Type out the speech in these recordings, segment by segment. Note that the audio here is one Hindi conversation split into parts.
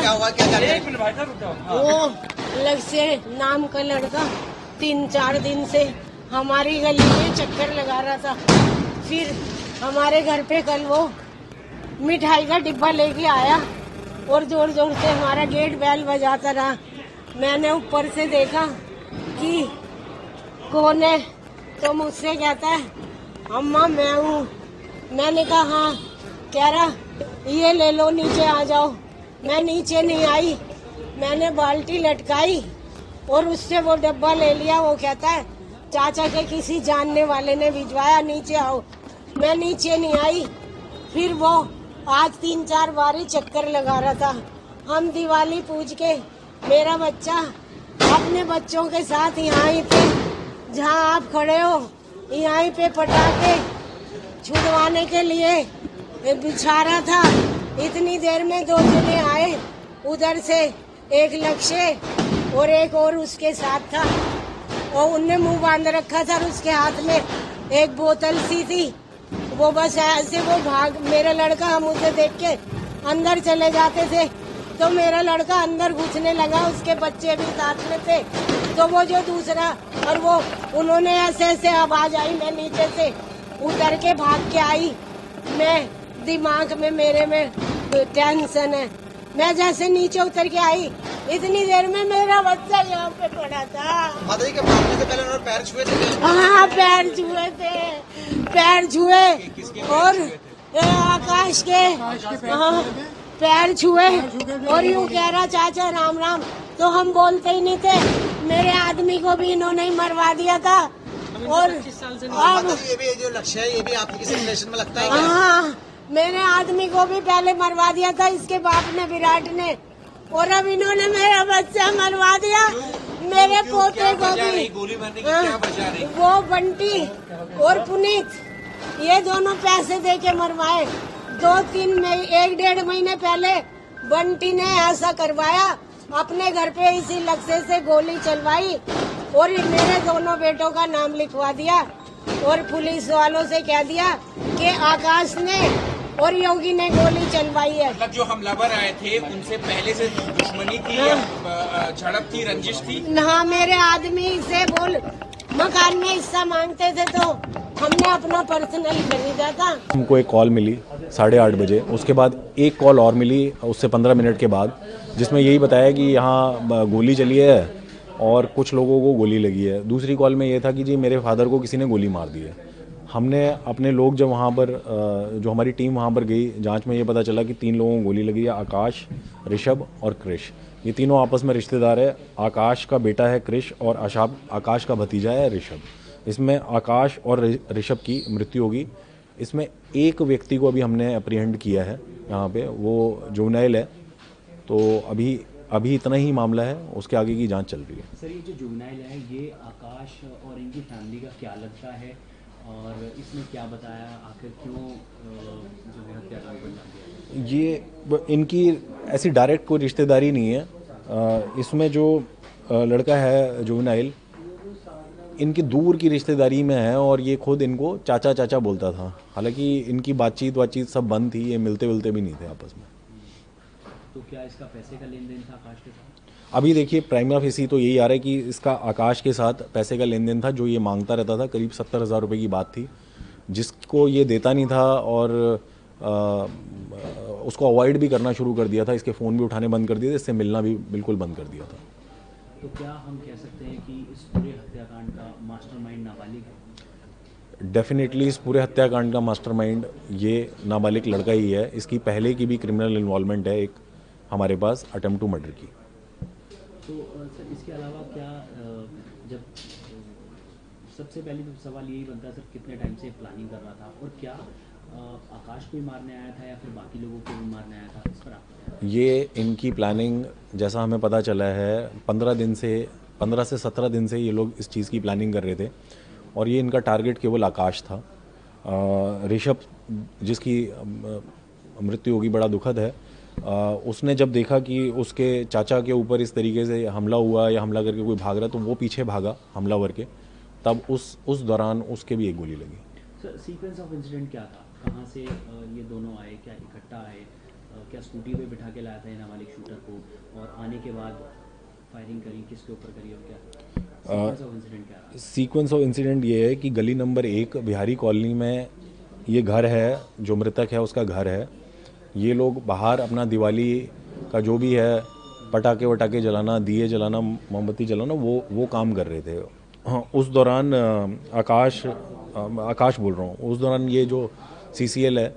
क्या हुआ, क्या जानकारी? वो लक्ष्य नाम का लड़का 3-4 दिन से हमारी गली में चक्कर लगा रहा था। फिर हमारे घर पे कल वो मिठाई का डिब्बा लेके आया और जोर जोर से हमारा गेट बेल बजाता रहा। मैंने ऊपर से देखा कि कौन है, तो मुझसे कहता है अम्मा मैं हूँ। मैंने कहा हाँ। कह रहा ये ले लो, नीचे आ जाओ। मैं नीचे नहीं आई, मैंने बाल्टी लटकाई और उससे वो डब्बा ले लिया। वो कहता है चाचा के किसी जानने वाले ने भिजवाया, नीचे आओ। मैं नीचे नहीं आई। फिर वो आज 3-4 बार ही चक्कर लगा रहा था। हम दिवाली पूज के मेरा बच्चा अपने बच्चों के साथ यहाँ पे जहाँ आप खड़े हो यहाँ पे पटाखे छुड़वाने के लिए बिछा रहा था। इतनी देर में 2 जने आए उधर से, एक लक्ष्य और एक और उसके साथ था और उनने मुंह बांध रखा था और उसके हाथ में एक बोतल सी थी। वो बस ऐसे वो भाग, मेरा लड़का हम उसे देख के अंदर चले जाते थे तो मेरा लड़का अंदर घुसने लगा, उसके बच्चे भी साथ में थे। तो वो जो दूसरा और वो उन्होंने ऐसे ऐसे आवाज आई, मैं नीचे से उतर के भाग के आई। मैं दिमाग में मेरे में टेंशन है। मैं जैसे नीचे उतर के आई इतनी देर में मेरा बच्चा यहाँ पे पड़ा था। माता जी के मारने से पहले उन्होंने पैर छुए थे? हाँ पैर छुए थे, पैर छुए और आकाश के हाँ पैर छुए और यूँ कह रहा चाचा राम राम। तो हम बोलते ही नहीं थे। मेरे आदमी को भी इन्होंने ही मरवा दिया था। और अब ये भी जो लक्ष्य है ये भी आपकी किसी रिलेशन में लगता है क्या? हाँ मेरे आदमी को भी पहले मरवा दिया था इसके बाप ने, विराट ने। और अब इन्होंने मेरा बच्चा मरवा दिया, मेरे पोते को भी। गोली मारने की क्या वजह रही? वो बंटी और पुनीत ये दोनों पैसे दे के मरवाए। 2-3 महीने 1-1.5 महीने पहले बंटी ने ऐसा करवाया, अपने घर पे इसी लक्ष्य से गोली चलवाई और मेरे दोनों बेटों का नाम लिखवा दिया और पुलिस वालों से कह दिया कि आकाश ने और योगी ने गोली चलवाई है। मतलब जो हमलावर आए थे उनसे पहले से दुश्मनी थी या झड़प थी, रंजिश थी? हाँ मेरे आदमी से बोल मकान में हिस्सा मांगते थे तो हमने अपना पर्सनल खरीदा था। हमको एक कॉल मिली 8:30 बजे, उसके बाद एक कॉल और मिली उससे 15 मिनट के बाद, जिसमें यही बताया कि यहाँ गोली चली है और कुछ लोगों को गोली लगी है। दूसरी कॉल में ये था कि जी मेरे फादर को किसी ने गोली मार दी है। हमने अपने लोग जब वहाँ पर जो हमारी टीम वहाँ पर गई, जांच में ये पता चला कि 3 लोगों को गोली लगी है, आकाश, ऋषभ और कृष। ये तीनों आपस में रिश्तेदार है। आकाश का बेटा है कृष और आकाश का भतीजा है ऋषभ। इसमें आकाश और ऋषभ की मृत्यु होगी। इसमें एक व्यक्ति को अभी हमने अप्रीहेंड किया है यहाँ पे, वो जुवेनाइल है। तो अभी इतना ही मामला है, उसके आगे की जांच चल रही है। सर ये जो जुवेनाइल है ये आकाश और इनकी फैमिली का क्या लगता है और इसमें क्या बताया, आखिर क्यों जो है हत्याकांड को अंजाम दिया? ये इनकी ऐसी डायरेक्ट कोई रिश्तेदारी नहीं है। इसमें जो लड़का है जुवेनाइल, इनकी दूर की रिश्तेदारी में है और ये खुद इनको चाचा चाचा बोलता था। हालांकि इनकी बातचीत सब बंद थी, ये मिलते भी नहीं थे आपस में। तो क्या इसका पैसे का लेन देन था आकाश के साथ? अभी देखिए प्राइमा फेसी तो यही आ रहा है कि इसका आकाश के साथ पैसे का लेन देन था, जो ये मांगता रहता था। करीब 70,000 रुपये की बात थी, जिसको ये देता नहीं था और उसको अवॉइड भी करना शुरू कर दिया था। इसके फ़ोन भी उठाने बंद कर दिए थे, इससे मिलना भी बिल्कुल बंद कर दिया था। तो क्या हम कह सकते हैं कि इस पूरे हत्याकांड का मास्टरमाइंड नाबालिग है? डेफिनेटली इस पूरे हत्याकांड का मास्टरमाइंड ये नाबालिग लड़का ही है। इसकी पहले की भी क्रिमिनल इन्वॉल्वमेंट है एक हमारे पास, अटेम्प्ट टू मर्डर की। तो सर इसके अलावा क्या जब सबसे पहले तो सवाल यही बनता है सर, कितने टाइम से प्लानिंग कर रहा था और क्या आकाश को ही मारने आया था या फिर बाकी लोगों को भी मारने आया था? इस पर आप ये इनकी प्लानिंग, जैसा हमें पता चला है, 15 से 17 दिन से ये लोग इस चीज़ की प्लानिंग कर रहे थे और ये इनका टारगेट केवल आकाश था। ऋषभ जिसकी मृत्यु होगी बड़ा दुखद है, उसने जब देखा कि उसके चाचा के ऊपर इस तरीके से हमला हुआ या हमला करके कोई भाग रहा, तो वो पीछे भागा हमलावर के। तब उस दौरान उसके भी एक गोली लगी। सर सीक्वेंस ऑफ इंसिडेंट क्या था, कहाँ से ये दोनों आए, क्या इकट्ठा आए क्या स्कूटी पे बिठा के लाया था ये नाबालिग शूटर को, और आने के बाद फायरिंग करी, किसके ऊपर करी और क्या सीक्वेंस ऑफ इंसिडेंट क्या रहा? सीक्वेंस ऑफ इंसिडेंट ये है कि गली नंबर 1 बिहारी कॉलोनी में ये घर है, जो मृतक है उसका घर है। ये लोग बाहर अपना दिवाली का जो भी है पटाखे वटाखे जलाना, दिए जलाना, मोमबत्ती जलाना, वो काम कर रहे थे। हाँ, उस दौरान आकाश बोल रहा हूँ, उस दौरान ये जो CCL है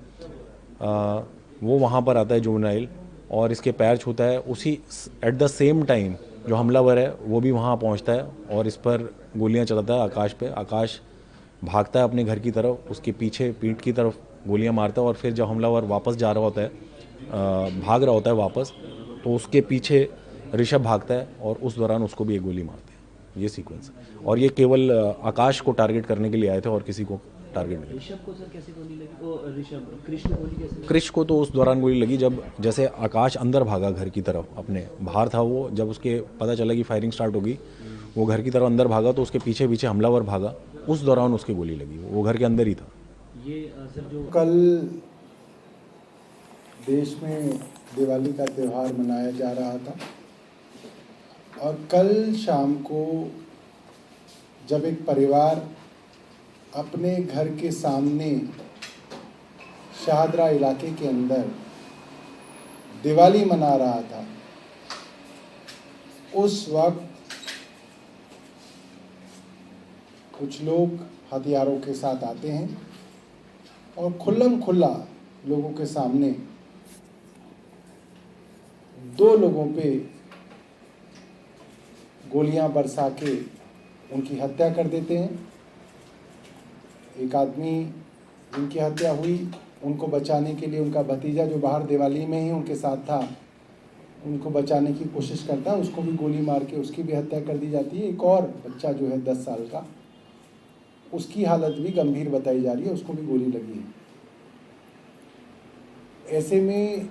वो वहाँ पर आता है जुवेनाइल, और इसके पैर छूता है। उसी एट द सेम टाइम जो हमलावर है वो भी वहाँ पहुँचता है और इस पर गोलियाँ चलाता है आकाश पे। आकाश भागता है अपने घर की तरफ, उसके पीछे पीठ की तरफ गोलियाँ मारता है, और फिर जब हमलावर वापस जा रहा होता है, भाग रहा होता है वापस, तो उसके पीछे ऋषभ भागता है और उस दौरान उसको भी एक गोली मारते हैं। ये सीक्वेंस है, और ये केवल आकाश को टारगेट करने के लिए आए थे और किसी को टारगेट नहीं। ऋषभ को सर कैसे गोली लगी? वो ऋषभ, कृष्ण गोली कैसे लगी? क्रिश को तो उस दौरान गोली लगी जब जैसे आकाश अंदर भागा घर की तरफ, अपने बाहर था वो, जब उसके पता चला कि फायरिंग स्टार्ट होगी, वो घर की तरफ अंदर भागा, तो उसके पीछे पीछे हमलावर भागा, उस दौरान उसकी गोली लगी। वो घर के अंदर ही था। ये सर जो कल देश में दिवाली का त्यौहार मनाया जा रहा था, और कल शाम को जब एक परिवार अपने घर के सामने शाहदरा इलाके के अंदर दिवाली मना रहा था, उस वक्त कुछ लोग हथियारों के साथ आते हैं और खुल्लम खुल्ला लोगों के सामने 2 लोगों पे गोलियां बरसा के उनकी हत्या कर देते हैं। एक आदमी जिनकी हत्या हुई, उनको बचाने के लिए उनका भतीजा जो बाहर दिवाली में ही उनके साथ था, उनको बचाने की कोशिश करता है, उसको भी गोली मार के उसकी भी हत्या कर दी जाती है। एक और बच्चा जो है 10 साल का, उसकी हालत भी गंभीर बताई जा रही है, उसको भी गोली लगी है। ऐसे में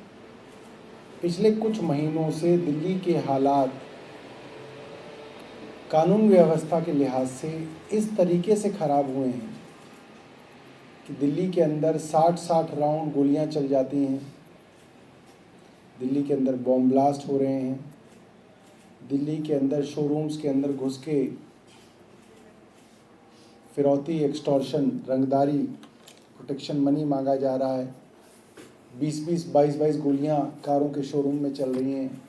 पिछले कुछ महीनों से दिल्ली के हालात कानून व्यवस्था के लिहाज से इस तरीके से खराब हुए हैं कि दिल्ली के अंदर 60-60 राउंड गोलियां चल जाती हैं, दिल्ली के अंदर बॉम्ब ब्लास्ट हो रहे हैं, दिल्ली के अंदर शोरूम्स के अंदर घुस के फिरौती, एक्सटॉर्शन, रंगदारी, प्रोटेक्शन मनी मांगा जा रहा है। 20-20, 22-22 गोलियां कारों के शोरूम में चल रही हैं,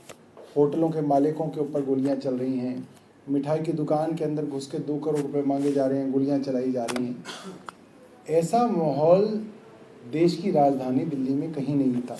होटलों के मालिकों के ऊपर गोलियां चल रही हैं, मिठाई की दुकान के अंदर घुस के 2 करोड़ रुपए मांगे जा रहे हैं, गोलियां चलाई जा रही हैं। ऐसा माहौल देश की राजधानी दिल्ली में कहीं नहीं था।